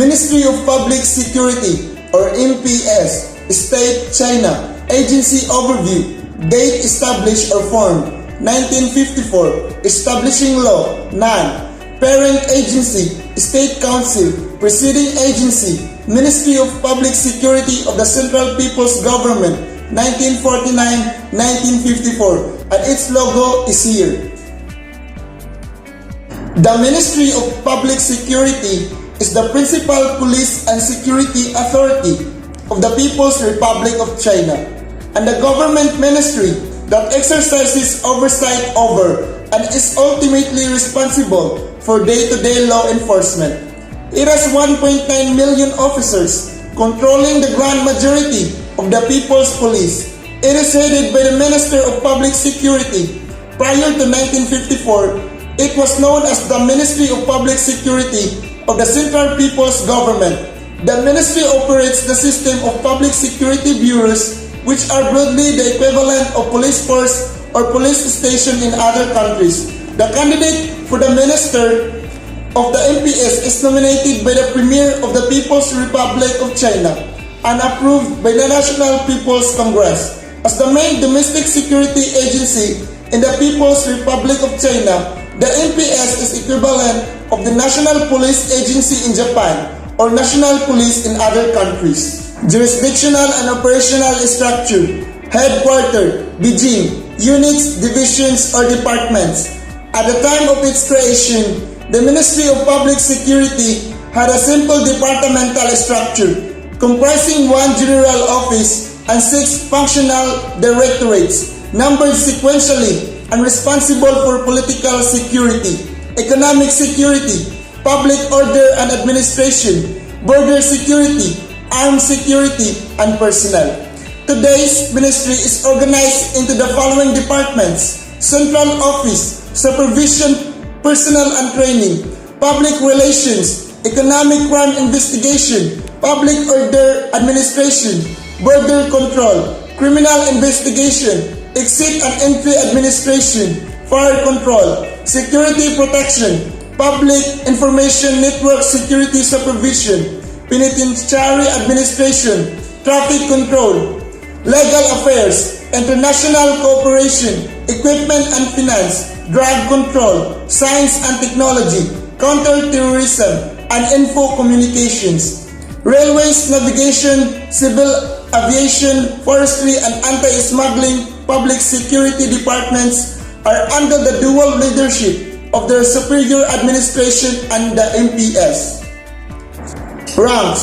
Ministry of Public Security or MPS, State China, Agency Overview, Date established or formed, 1954, Establishing Law, none. Parent Agency, State Council, Preceding Agency, Ministry of Public Security of the Central People's Government, 1949-1954, and its logo is here. The Ministry of Public Security is the principal police and security authority of the People's Republic of China, and the government ministry that exercises oversight over and is ultimately responsible for day-to-day law enforcement. It has 1.9 million officers controlling the grand majority of the People's Police. It is headed by the Minister of Public Security. Prior to 1954, it was known as the Ministry of Public Security of the Central People's Government. The ministry operates the system of public security bureaus, which are broadly the equivalent of police force or police station in other countries. The candidate for the minister of the MPS is nominated by the Premier of the People's Republic of China and approved by the National People's Congress. As the main domestic security agency in the People's Republic of China, the MPS is equivalent of the National Police Agency in Japan or National Police in other countries. Jurisdictional and operational structure, headquarters, Beijing, units, divisions, or departments. At the time of its creation, the Ministry of Public Security had a simple departmental structure comprising one general office and 6 functional directorates, numbered sequentially and responsible for political security, economic security, public order and administration, border security, armed security, and personnel. Today's ministry is organized into the following departments: Central Office, Supervision, Personnel and Training, Public Relations, Economic Crime Investigation, Public Order Administration, Border Control, Criminal Investigation, Exit and Entry Administration, Fire Control, Security Protection, Public Information Network Security Supervision, Penitentiary Administration, Traffic Control, Legal Affairs, International Cooperation, Equipment and Finance, Drug Control, Science and Technology, Counterterrorism, and Info Communications. Railways, Navigation, Civil Aviation, Forestry, and Anti-Smuggling Public Security Departments are under the dual leadership of their superior administration and the MPS. Ranks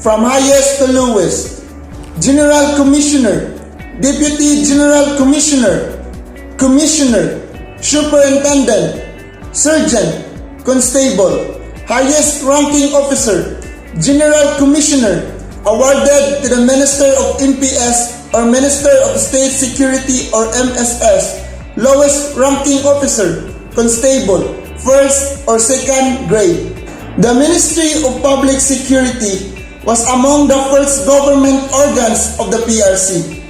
from highest to lowest: General Commissioner, Deputy General Commissioner, Commissioner, Superintendent, Sergeant, Constable. Highest ranking officer: General Commissioner, awarded to the Minister of MPS or Minister of State Security or MSS. Lowest ranking officer: Constable, first or second grade. The Ministry of Public Security was among the first government organs of the PRC.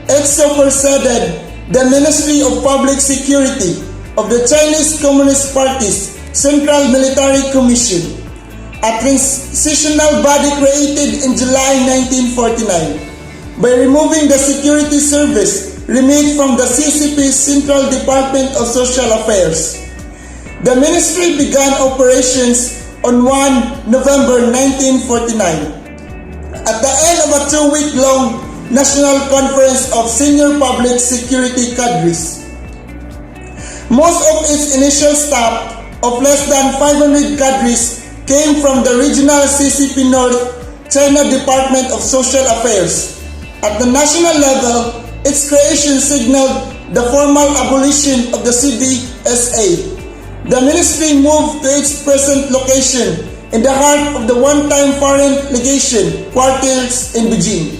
It superseded the Ministry of Public Security of the Chinese Communist Party's Central Military Commission, a transitional body created in July 1949 by removing the security service remit from the CCP's Central Department of Social Affairs. The ministry began operations on 1 November 1949. At the end of a 2-week-long National Conference of Senior Public Security Cadres, most of its initial staff of less than 500 cadres came from the regional CCP North China Department of Social Affairs. At the national level, its creation signaled the formal abolition of the CDSA. The ministry moved to its present location in the heart of the one-time foreign legation quarters in Beijing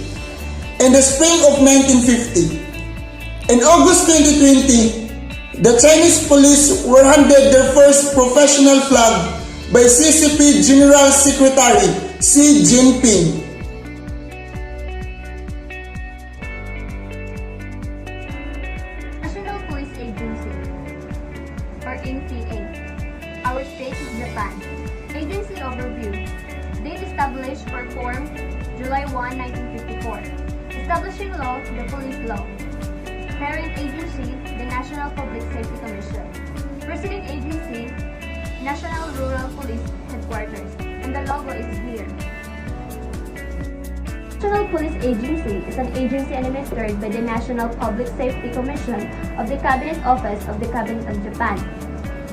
in the spring of 1950. In August 2020, the Chinese police were handed their first professional flag by CCP General Secretary Xi Jinping. National Police Agency, or NPA. Our state is Japan. Agency overview. Date formed July 1, 1954. Establishing law, the police law. Parent agency, the National Public Safety Commission. Presiding agency, National Rural Police Headquarters. And the logo is here. National Police Agency is an agency administered by the National Public Safety Commission of the Cabinet Office of the Cabinet of Japan,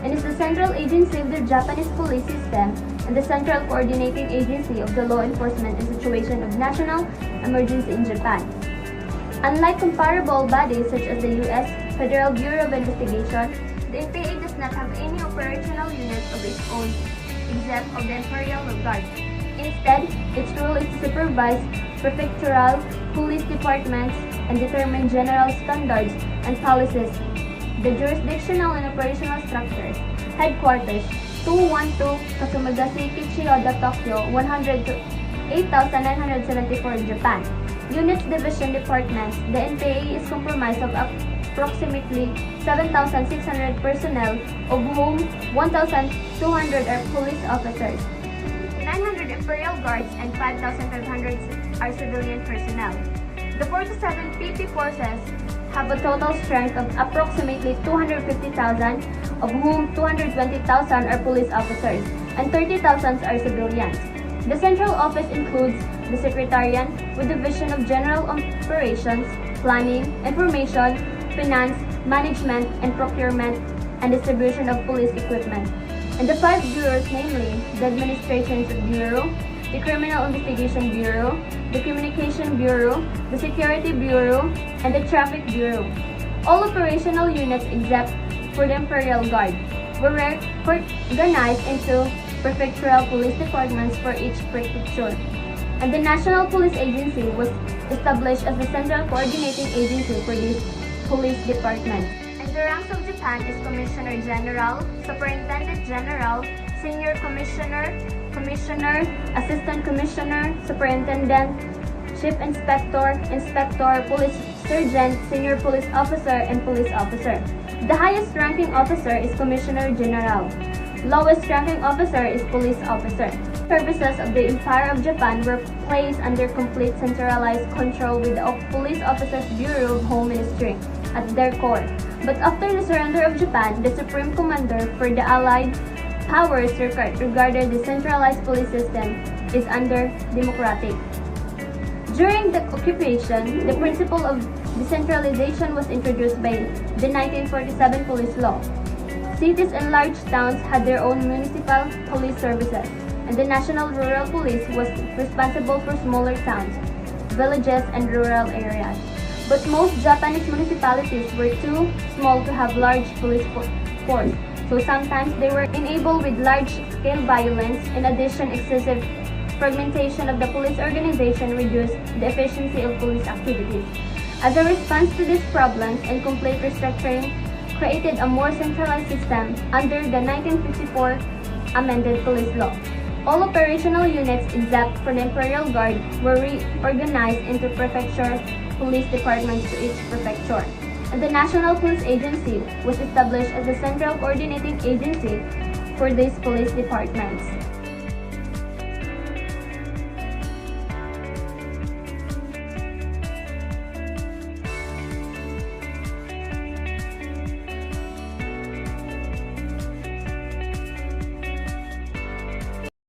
and is the central agency of the Japanese police system and the central coordinating agency of the law enforcement and situation of national emergency in Japan. Unlike comparable bodies such as the U.S. Federal Bureau of Investigation, the NPA does not have any operational unit of its own except of the Imperial Guard. Instead, its role is to supervise prefectural police departments and determine general standards and policies. The jurisdictional and operational structures. Headquarters, 212 Kasumagashiki, Chiyoda, Tokyo, 108,974 in Japan. Units, division, departments. The NPA is comprised of approximately 7,600 personnel, of whom 1,200 are police officers, 900 Imperial Guards, and 5,500 are civilian personnel. The 47 PP forces have a total strength of approximately 250,000, of whom 220,000 are police officers and 30,000 are civilians. The central office includes the Secretariat with Division of General Operations, Planning, Information, Finance, Management, and Procurement, and Distribution of Police Equipment. And the 5 bureaus, namely the Administrations Bureau, the Criminal Investigation Bureau, the Communication Bureau, the Security Bureau, and the Traffic Bureau. All operational units except for the Imperial Guard were organized into prefectural police departments for each prefecture. And the National Police Agency was established as the central coordinating agency for these police departments. And the ranks of Japan is Commissioner General, Superintendent General, Senior Commissioner, Commissioner, Assistant Commissioner, Superintendent, Chief Inspector, Inspector, Police Sergeant, Senior Police Officer, and Police Officer. The highest ranking officer is Commissioner General. Lowest ranking officer is Police Officer. Services of the Empire of Japan were placed under complete centralized control with the Police Officers Bureau of Home Ministry at their core. But after the surrender of Japan, the Supreme Commander for the Allied powers regarding the centralized police system is under democratic. During the occupation, the principle of decentralization was introduced by the 1947 police law. Cities and large towns had their own municipal police services, and the National Rural Police was responsible for smaller towns, villages, and rural areas. But most Japanese municipalities were too small to have large police force, so sometimes they were enabled with large-scale violence. In addition, excessive fragmentation of the police organization reduced the efficiency of police activities. As a response to these problems, and complete restructuring created a more centralized system under the 1954 amended police law. All operational units except for the Imperial Guard were reorganized into prefecture police departments to each prefecture. And the National Police Agency was established as the central coordinating agency for these police departments.